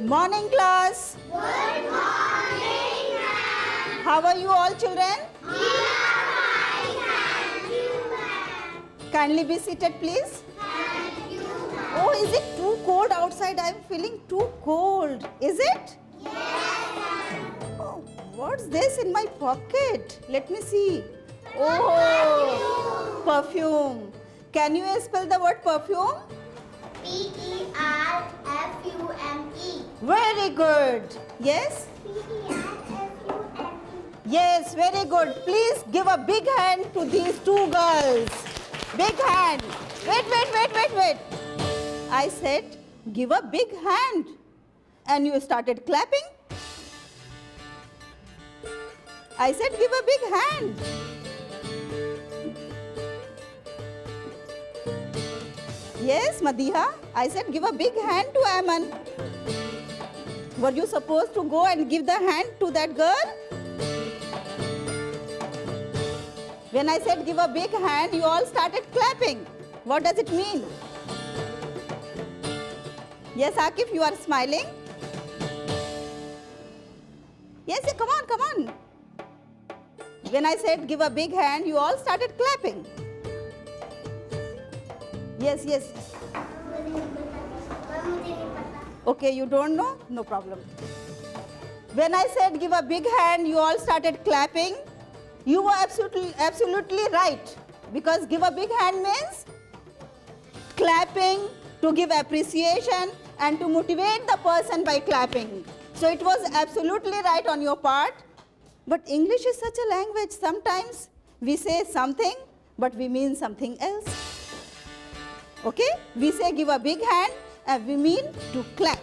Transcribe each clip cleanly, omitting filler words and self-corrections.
Morning class. Good morning, ma'am. How are you all children? We are fine, thank you, ma'am. Kindly be seated please. Thank you, ma'am. Oh, is it too cold outside? I am feeling too cold. Is it? Yes, ma'am. Oh, what's this in my pocket? Let me see. Oh, perfume. Can you spell the word perfume? Perfume. Very good. Yes? Perfume. Yes, very good. Please give a big hand to these two girls. Big hand. Wait. I said, give a big hand. And you started clapping. I said, give a big hand. Yes, Madiha. I said, give a big hand to Aman. Were you supposed to go and give the hand to that girl? When I said give a big hand, you all started clapping. What does it mean? Yes, Akif, you are smiling. Yes, come on. When I said give a big hand, you all started clapping. Yes. Okay, you don't know? No problem. When I said give a big hand, you all started clapping. You were absolutely right. Because give a big hand means clapping to give appreciation and to motivate the person by clapping. So it was absolutely right on your part. But English is such a language. Sometimes we say something, but we mean something else. Okay? We say give a big hand and we mean to clap.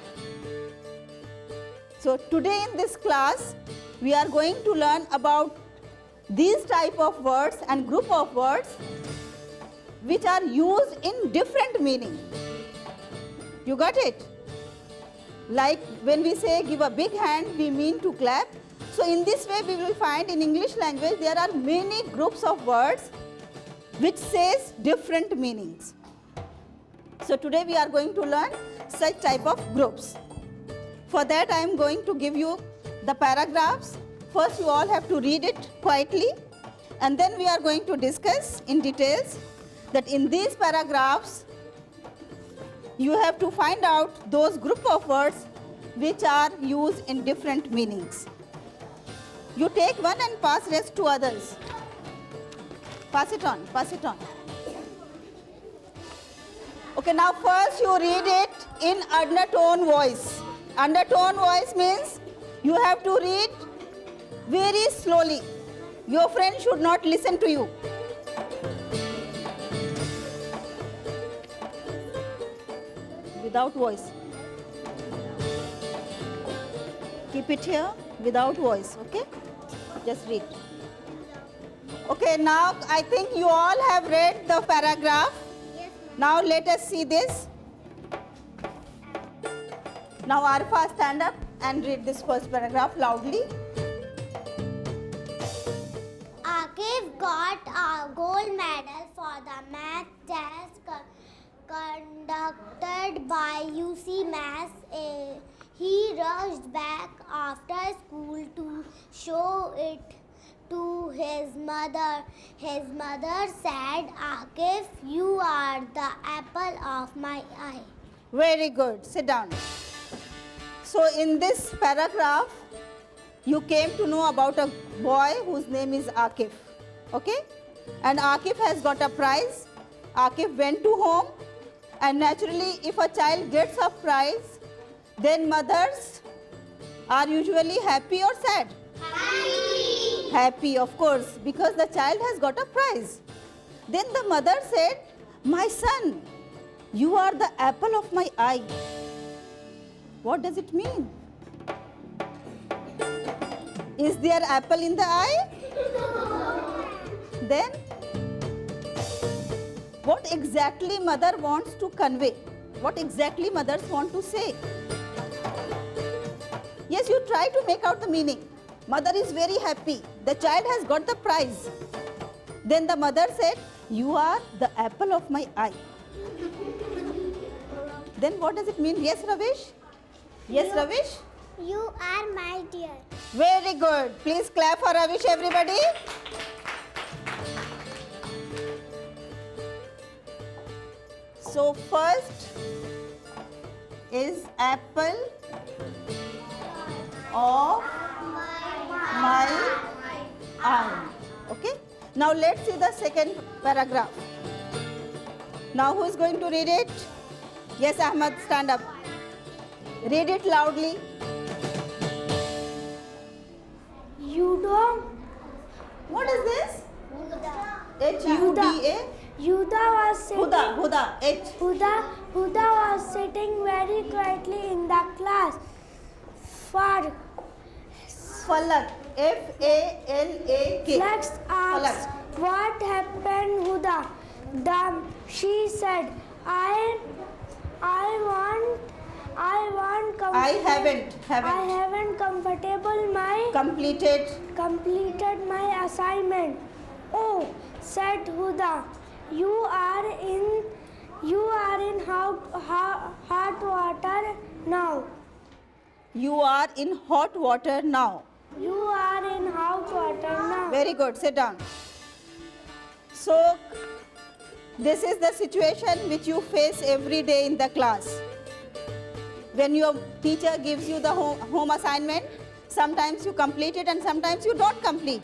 So today in this class, we are going to learn about these type of words and group of words which are used in different meaning. You got it? Like when we say give a big hand, we mean to clap. So in this way we will find in English language there are many groups of words which says different meanings. So today we are going to learn such type of groups. For that I am going to give you the paragraphs. First you all have to read it quietly and then we are going to discuss in details that in these paragraphs you have to find out those group of words which are used in different meanings. You take one and pass rest to others. Pass it on. Okay, now first you read it in undertone voice. Undertone voice means you have to read very slowly. Your friend should not listen to you. Without voice. Keep it here without voice, okay? Just read. Okay, now I think you all have read the paragraph. Yes, ma'am. Now let us see this. Now Arfa, stand up and read this first paragraph loudly. Akif got a gold medal for the math test conducted by UC Mass. He rushed back after school to show it to his mother. His mother said, Akif, you are the apple of my eye. Very good. Sit down. So in this paragraph, you came to know about a boy whose name is Akif. Okay? And Akif has got a prize. Akif went to home. And naturally, if a child gets a prize, then mothers are usually happy or sad? Happy. Happy, of course, because the child has got a prize. Then the mother said, my son, you are the apple of my eye. What does it mean? Is there apple in the eye? Then, what exactly mother wants to convey? What exactly mothers want to say? Yes, you try to make out the meaning. Mother is very happy. The child has got the prize. Then the mother said, you are the apple of my eye. Then what does it mean? Yes, Ravesh? Yes, Ravish? You are my dear. Very good. Please clap for Ravish, everybody. So first is apple of my eye. Okay. Now let's see the second paragraph. Now who is going to read it? Yes, Ahmad, stand up. Read it loudly. You don't. What is this? Huda. H-U-D-A? Huda was sitting. Huda. H. Huda was sitting very quietly in the class. Falak. F-A-L-A-K. Flex asked, "What happened, Huda?" She said, "I haven't completed my assignment." "Oh," said Huda, you are in hot water now. You are in hot water now. You are in hot water now. Very good. Sit down. So, this is the situation which you face every day in the class. When your teacher gives you the home assignment, sometimes you complete it and sometimes you don't complete.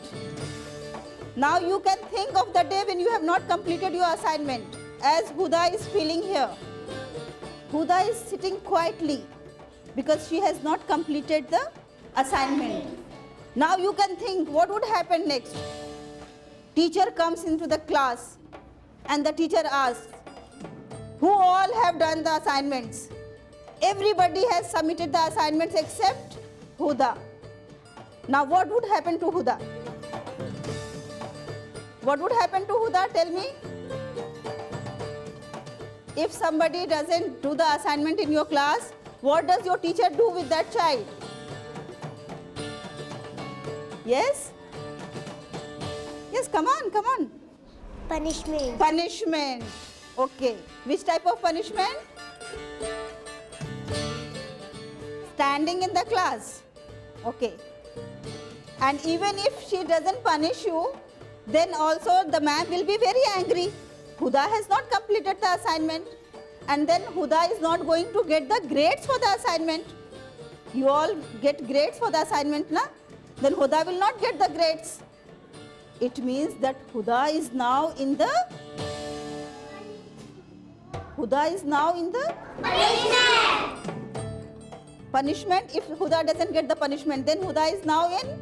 Now you can think of the day when you have not completed your assignment, as Huda is feeling here. Huda is sitting quietly because she has not completed the assignment. Now you can think what would happen next. Teacher comes into the class and the teacher asks, who all have done the assignments? Everybody has submitted the assignments except Huda. Now what would happen to Huda? What would happen to Huda? Tell me. If somebody doesn't do the assignment in your class, what does your teacher do with that child? Yes? Yes, come on. Punishment. Punishment. Okay. Which type of punishment? Standing in the class. Okay. And even if she doesn't punish you, then also the ma'am will be very angry. Huda has not completed the assignment. And then Huda is not going to get the grades for the assignment. You all get grades for the assignment, na? Then Huda will not get the grades. It means that Huda is now in the punishment. If Huda doesn't get the punishment, then Huda is now in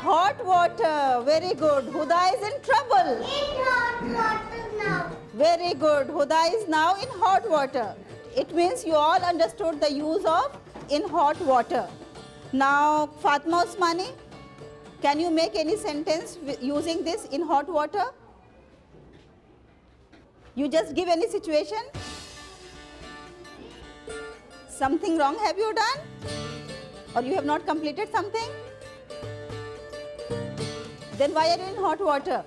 hot water. Very good. Huda is in trouble. In hot water now. Very good. Huda is now in hot water. It means you all understood the use of in hot water. Now, Fatma Usmani, can you make any sentence using this in hot water? You just give any situation. Something wrong have you done? Or you have not completed something? Then why are you in hot water?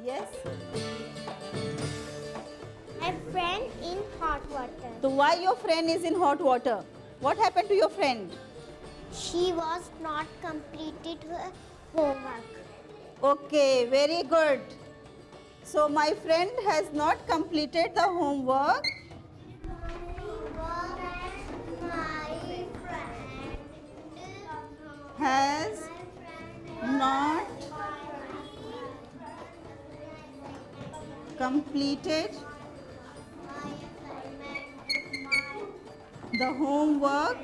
Yes? My friend in hot water. So why your friend is in hot water? What happened to your friend? She was not completed her homework. Okay, very good. So my friend has not completed the homework. Has not completed the homework.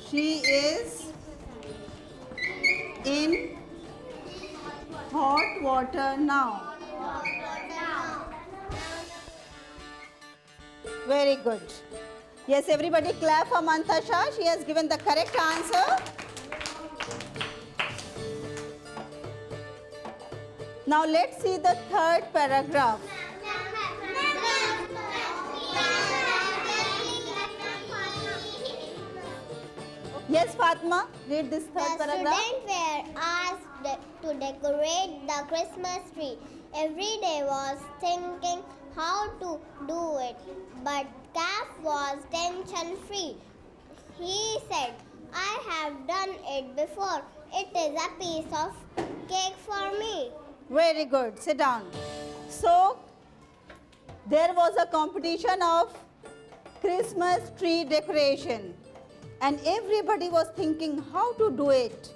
She is in hot water now. Very good. Yes, everybody clap for Mantasha. She has given the correct answer. Now let's see the third paragraph. Yes, Fatma, read this third paragraph. Students were asked to decorate the Christmas tree. Every day was thinking how to do it, but Calf was tension free. He said, I have done it before. It is a piece of cake for me. Very good. Sit down. So, there was a competition of Christmas tree decoration and everybody was thinking how to do it.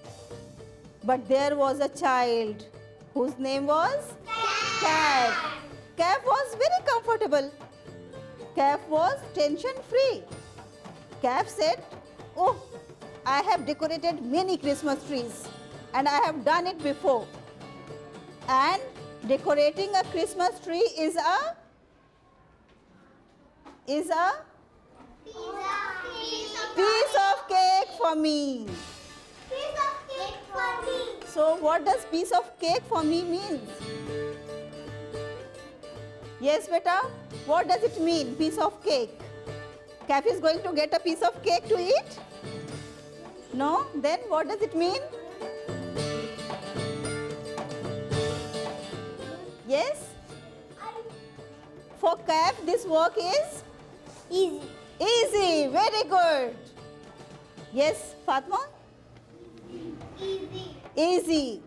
But there was a child whose name was Calf. Calf was very comfortable. Calf was tension free. Calf said, oh, I have decorated many Christmas trees and I have done it before. And decorating a Christmas tree is a piece of cake for me. So what does piece of cake for me means? Yes, beta, what does it mean, piece of cake? Calf is going to get a piece of cake to eat? No? Then what does it mean? Yes? For Calf, this work is? Easy. Easy. Very good. Yes, Fatma? Easy. Easy.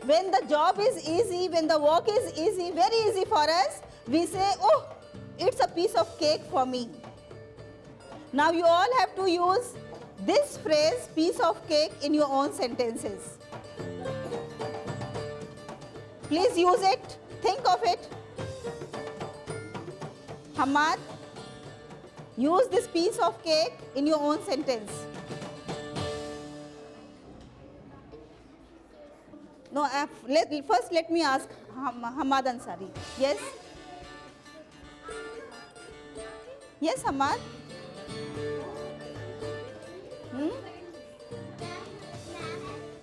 When the job is easy, when the work is easy, very easy for us, we say, oh, it's a piece of cake for me. Now you all have to use this phrase, piece of cake, in your own sentences. Please use it. Think of it. Hamad, use this piece of cake in your own sentence. No, first let me ask Hamad Ansari. Yes? Yes, Hamad?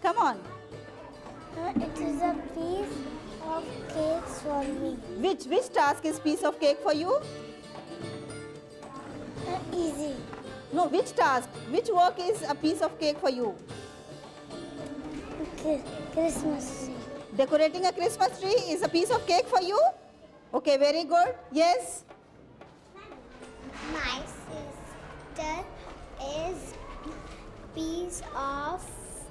Come on. It is a piece of cake for me. Which task is piece of cake for you? Easy. No, which task? Which work is a piece of cake for you? Christmas tree. Decorating a Christmas tree is a piece of cake for you? Okay, very good. Yes? My sister is piece of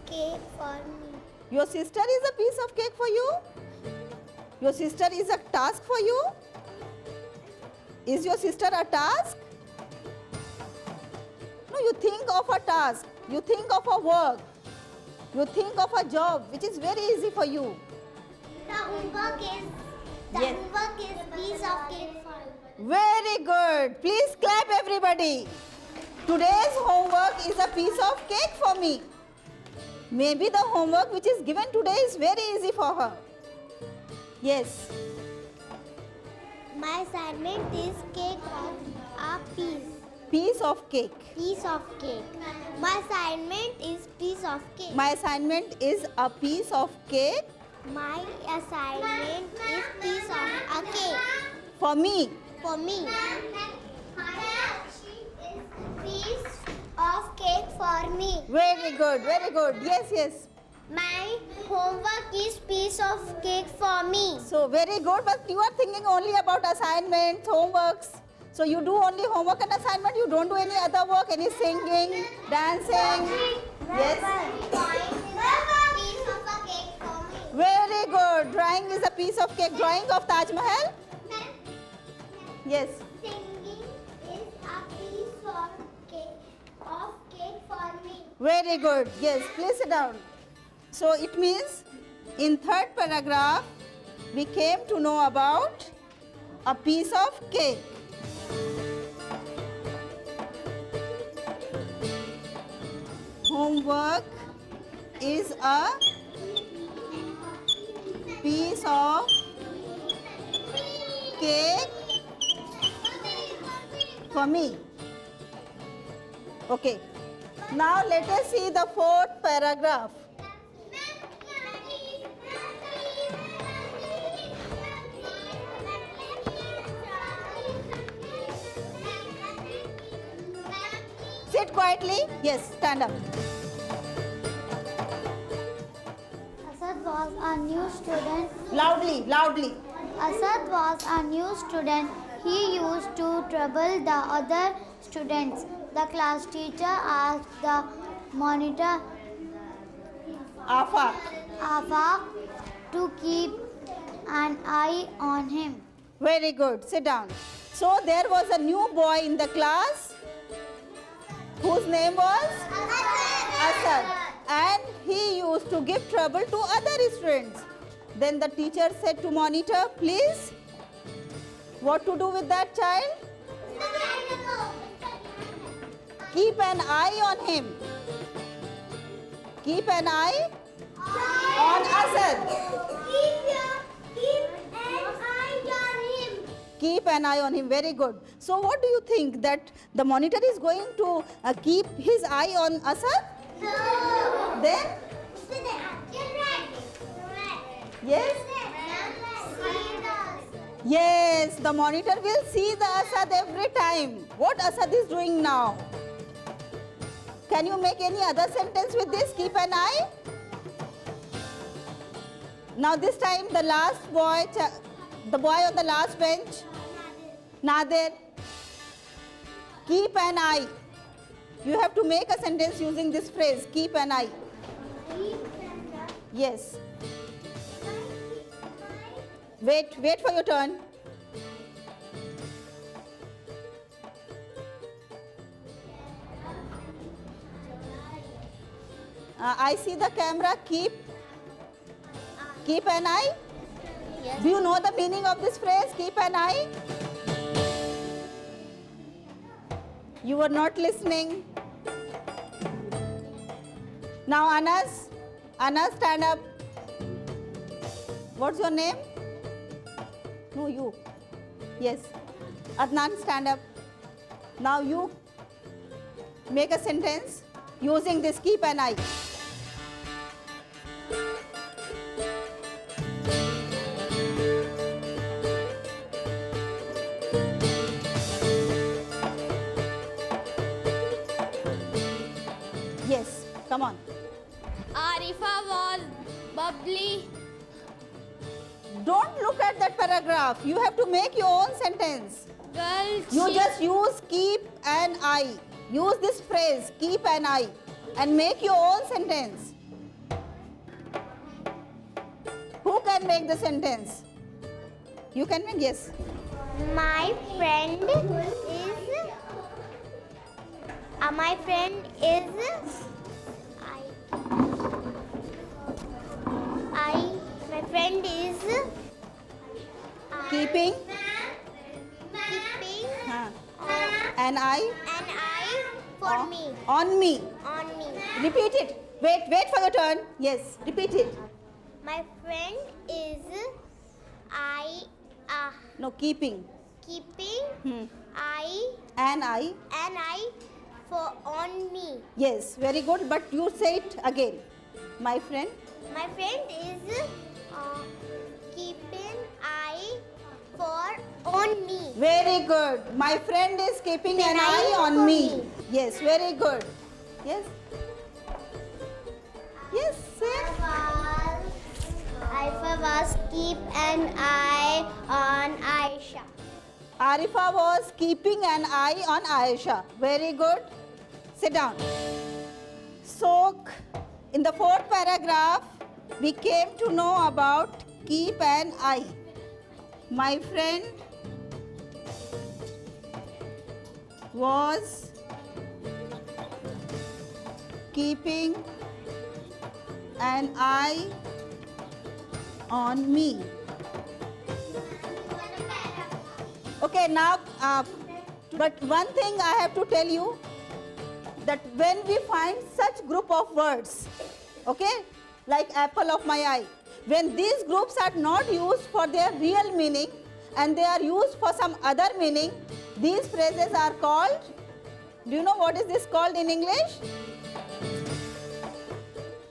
cake for me. Your sister is a piece of cake for you? Your sister is a task for you? Is your sister a task? No, you think of a task. You think of a work. You think of a job which is very easy for you. The homework is Yes. piece of cake for me. Very good. Please clap everybody. Today's homework is a piece of cake for me. Maybe the homework which is given today is very easy for her. Yes. My assignment is cake of a piece. Piece of cake. Piece of cake. My assignment is piece of cake. My assignment is a piece of cake My assignment is piece of a cake for me. for me. Piece of cake for me. Very good, very good. Yes, yes. My homework is piece of cake for me. So very good, but you are thinking only about assignments, homeworks. So you do only homework and assignment, you don't do any other work, any singing, dancing. Yes. Piece of a cake for me. Very good. Drawing is a piece of cake. Drawing of Taj Mahal. Yes. Singing is a piece of cake for me. Very good. Yes. Please sit down. So it means in third paragraph we came to know about a piece of cake. Homework is a piece of cake for me. Okay. Now let us see the fourth paragraph. Sit quietly. Yes, stand up. Asad was a new student. Loudly, loudly. Asad was a new student. He used to trouble the other students. The class teacher asked the monitor Afaq. Afaq to keep an eye on him. Very good. Sit down. So there was a new boy in the class whose name was Asad, and he used to give trouble to other students. Then the teacher said to monitor, please, what to do with that child? Keep an eye on him. Keep an eye on Asad. Keep an eye on him. Very good. So what do you think, that the monitor is going to keep his eye on Asad? No. Then? Yes? Yes, the monitor will see the Asad every time. What Asad is doing now? Can you make any other sentence with this? Keep an eye. Now this time the last boy, the boy on the last bench, Nadir, keep an eye. You have to make a sentence using this phrase, keep an eye. Yes. Wait for your turn. I see the camera. Keep an eye. Yes. Do you know the meaning of this phrase, keep an eye? You were not listening. Now Anas, stand up. What's your name? No, you. Yes. Adnan, stand up. Now you make a sentence using this keep an eye. Yes, come on. Arifa was bubbly. Don't look at that paragraph. You have to make your own sentence. Girl, You just use keep an eye. Use this phrase, keep an eye, and make your own sentence. Who can make the sentence? You can make, yes. My friend is. My friend is. My friend is. Keeping an eye An eye for me. on me. On me. Repeat it. Wait for your turn. Yes, repeat it. My friend is. No, keeping. Keeping An eye. an eye for on me. Yes, very good. But you say it again. My friend. My friend is keeping eye for on me. Very good. My friend is keeping an eye on me. Yes, very good. Yes. Yes, say. Arifa was keep an eye on Aisha. Arifa was keeping an eye on Aisha. Very good. Sit down. So, in the fourth paragraph, we came to know about keep an eye. My friend was keeping an eye on me. Okay, now, but one thing I have to tell you, that when we find such group of words, okay, like apple of my eye, when these groups are not used for their real meaning and they are used for some other meaning, these phrases are called, do you know what is this called in English?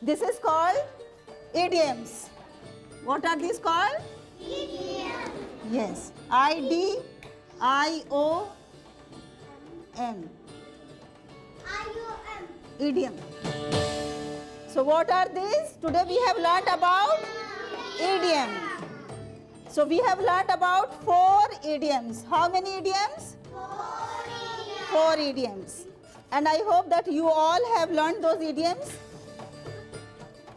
This is called idioms. What are these called? Idioms. Yes, IDIOM. Idiom. So what are these? Today we have learnt about So we have learned about 4 idioms. How many idioms? 4 idioms. And I hope that you all have learned those idioms.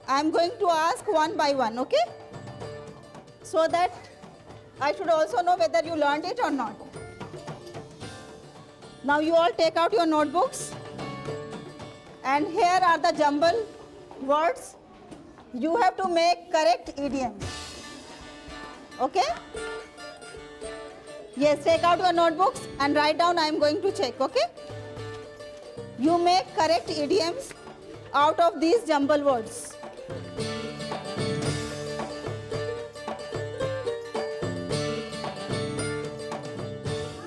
I am going to ask one by one, okay? So that I should also know whether you learned it or not. Now you all take out your notebooks. And here are the jumble words. You have to make correct idioms. Okay? Yes, take out your notebooks and write down. I am going to check, okay? You make correct idioms out of these jumble words.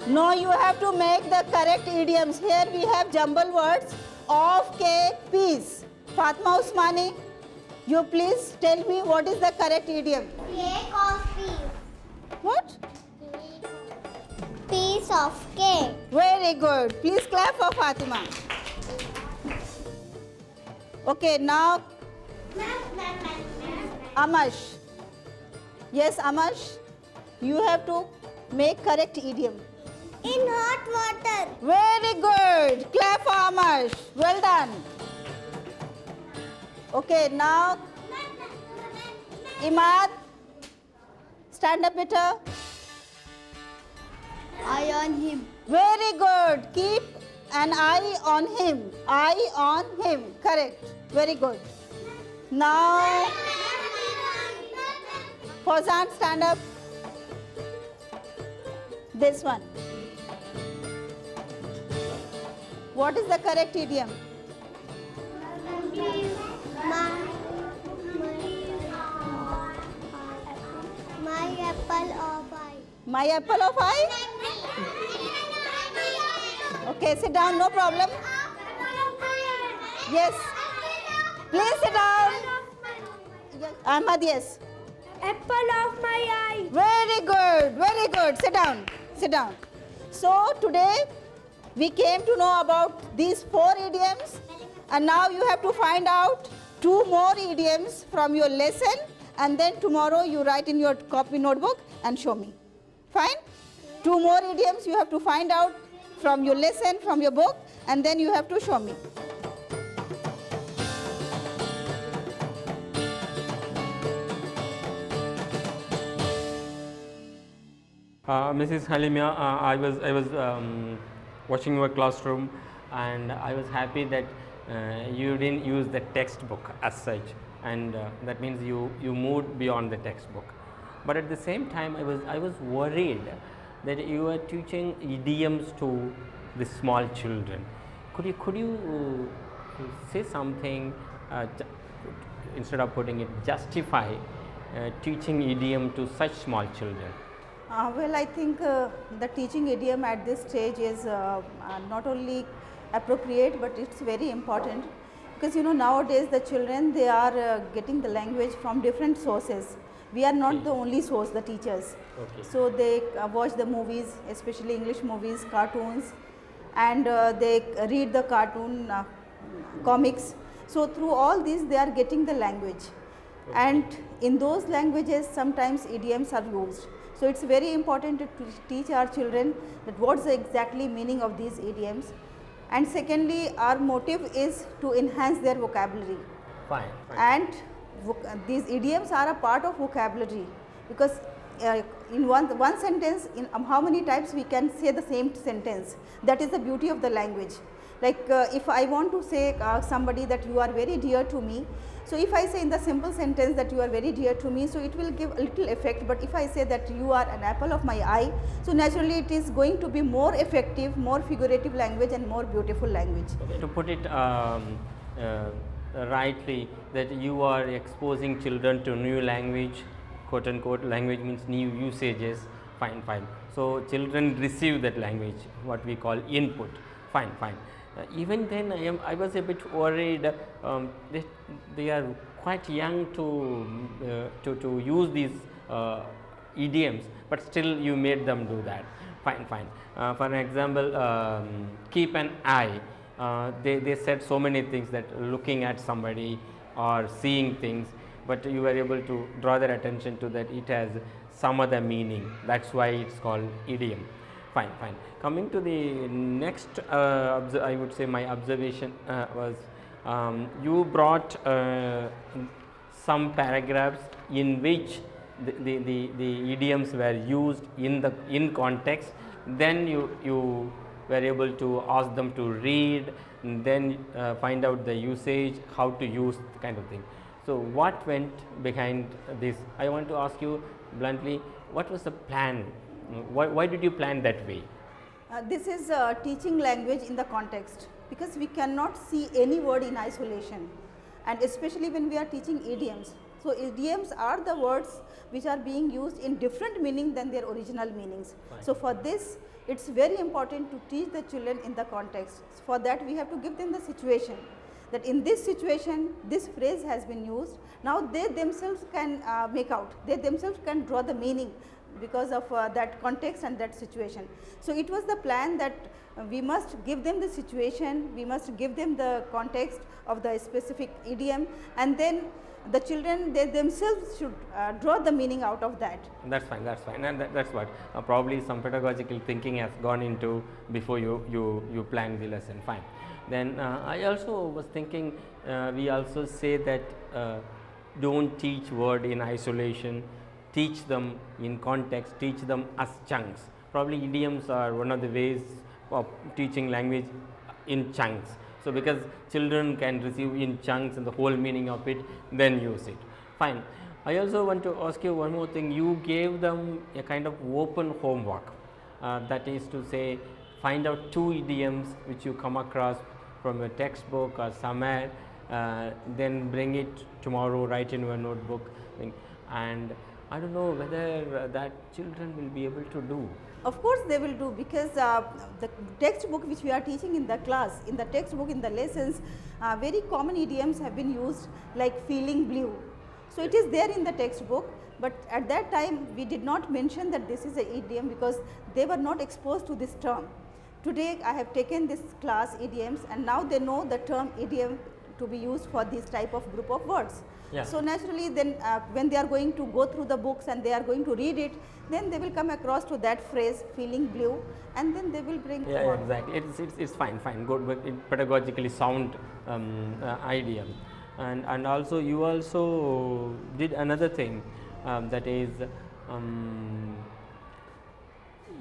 No, you have to make the correct idioms. Here we have jumble words of, cake, peace. Fatma Usmani, you please tell me what is the correct idiom. Cake of peace. What? Piece of cake. Very good. Please clap for Fatima. Okay, now Amash. Yes, Amash, you have to make correct idiom. In hot water. Very good. Clap for Amash. Well done. Okay, now Imad, stand up better. Eye on him. Very good. Keep an eye on him. Eye on him. Correct. Very good. Now, Fauzan, stand up. This one. What is the correct idiom? My apple of eye. My apple of eye? Okay, sit down, no problem. Yes. Please sit down. Ahmad, yes. Apple of my eye. Very good, very good. Sit down, sit down. So today we came to know about these 4 idioms, and now you have to find out 2 more idioms from your lesson, and then tomorrow you write in your copy notebook and show me. Fine? 2 more idioms you have to find out from your lesson, from your book, and then you have to show me. Mrs. Halimia, I was watching your classroom, and I was happy that you didn't use the textbook as such, and that means you moved beyond the textbook. But at the same time, I was worried that you are teaching idioms to the small children. Could you say something instead of putting it, justify teaching idiom to such small children? Well, I think the teaching idiom at this stage is not only appropriate, but it's very important, because nowadays the children, they are getting the language from different sources. We are not the only source, the teachers. Okay. So they watch the movies, especially English movies, cartoons, and they read the cartoon comics. So through all these they are getting the language. Okay. And in those languages sometimes idioms are used. So it's very important to teach our children that what's the exactly meaning of these idioms. And secondly, our motive is to enhance their vocabulary. Fine. And these idioms are a part of vocabulary, because in one sentence, in how many times we can say the same sentence. That is the beauty of the language. Like if I want to say somebody that you are very dear to me, so if I say in the simple sentence that you are very dear to me, so it will give a little effect. But if I say that you are an apple of my eye, so naturally it is going to be more effective, more figurative language and more beautiful language. Okay. To put it rightly, that you are exposing children to new language, quote unquote, language means new usages. Fine. So children receive that language, what we call input. Fine. Even then I was a bit worried. They are quite young to use these idioms, but still you made them do that. Fine. For example, keep an eye. They said so many things, that looking at somebody or seeing things. but you were able to draw their attention to that it has some other meaning. That's why it's called idiom. Fine, fine. Coming to the next, I would say my observation was you brought some paragraphs in which the idioms were used in context. Then you were able to ask them to read, and then find out the usage, how to use, kind of thing. So what went behind this? I want to ask you bluntly, what was the plan? Why did you plan that way? This is teaching language in the context, because we cannot see any word in isolation, and especially when we are teaching idioms. So idioms are the words which are being used in different meaning than their original meanings. Fine. So for this, it's very important to teach the children in the context. For that, we have to give them the situation, that in this situation this phrase has been used. Now they themselves can make out, they themselves can draw the meaning because of that context and that situation. So it was the plan that we must give them the situation, we must give them the context of the specific idiom, and then the children, they themselves should draw the meaning out of that. That's fine, that's fine, and that's what probably some pedagogical thinking has gone into before you plan the lesson. Fine. Then I also was thinking, we also say that don't teach word in isolation, teach them in context, teach them as chunks. Probably idioms are one of the ways of teaching language in chunks. So because children can receive in chunks and the whole meaning of it, then use it. Fine. I also want to ask you one more thing. You gave them a kind of open homework, that is to say, find out 2 idioms which you come across from a textbook or somewhere, then bring it tomorrow, write in your notebook, and I don't know whether that children will be able to do. Of course they will do, because the textbook which we are teaching in the class, in the textbook, in the lessons, very common idioms have been used, like feeling blue. So it is there in the textbook, but at that time we did not mention that this is an idiom, because they were not exposed to this term. Today I have taken this class idioms, and now they know the term idiom to be used for this type of group of words. Yeah. So naturally then when they are going to go through the books and they are going to read it, then they will come across to that phrase feeling blue, and then they will bring Yeah, exactly. It's fine, good, but it pedagogically sound idiom. And also you also did another thing, that is,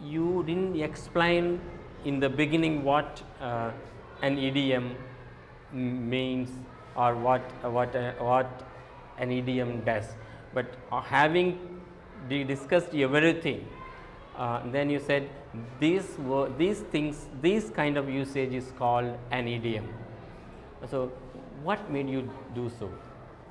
you didn't explain in the beginning what an idiom means, or what an idiom does, but having discussed everything, then you said these things, this kind of usage is called an idiom. So what made you do so?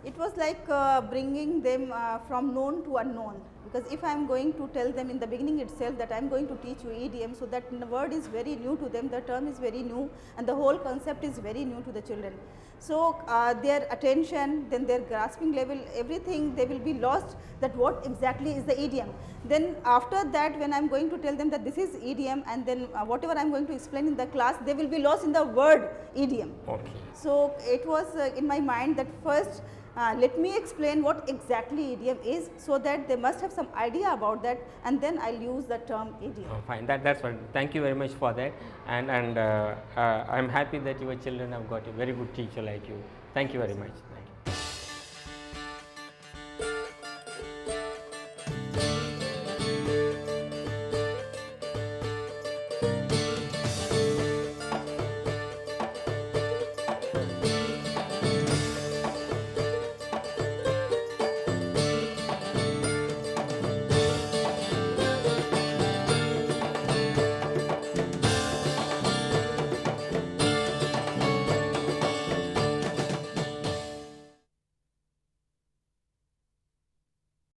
It was like bringing them from known to unknown, because if I am going to tell them in the beginning itself that I am going to teach you idiom, so that the word is very new to them, the term is very new, and the whole concept is very new to the children. So their attention, then their grasping level, everything, they will be lost that what exactly is the idiom. Then after that, when I am going to tell them that this is idiom, and then whatever I am going to explain in the class, they will be lost in the word idiom. Okay. So it was in my mind that first let me explain what exactly idiom is, so that they must have some idea about that, and then I'll use the term idiom. Oh, fine, that's fine. Thank you very much for that, and I'm happy that your children have got a very good teacher like you. Thank you very much.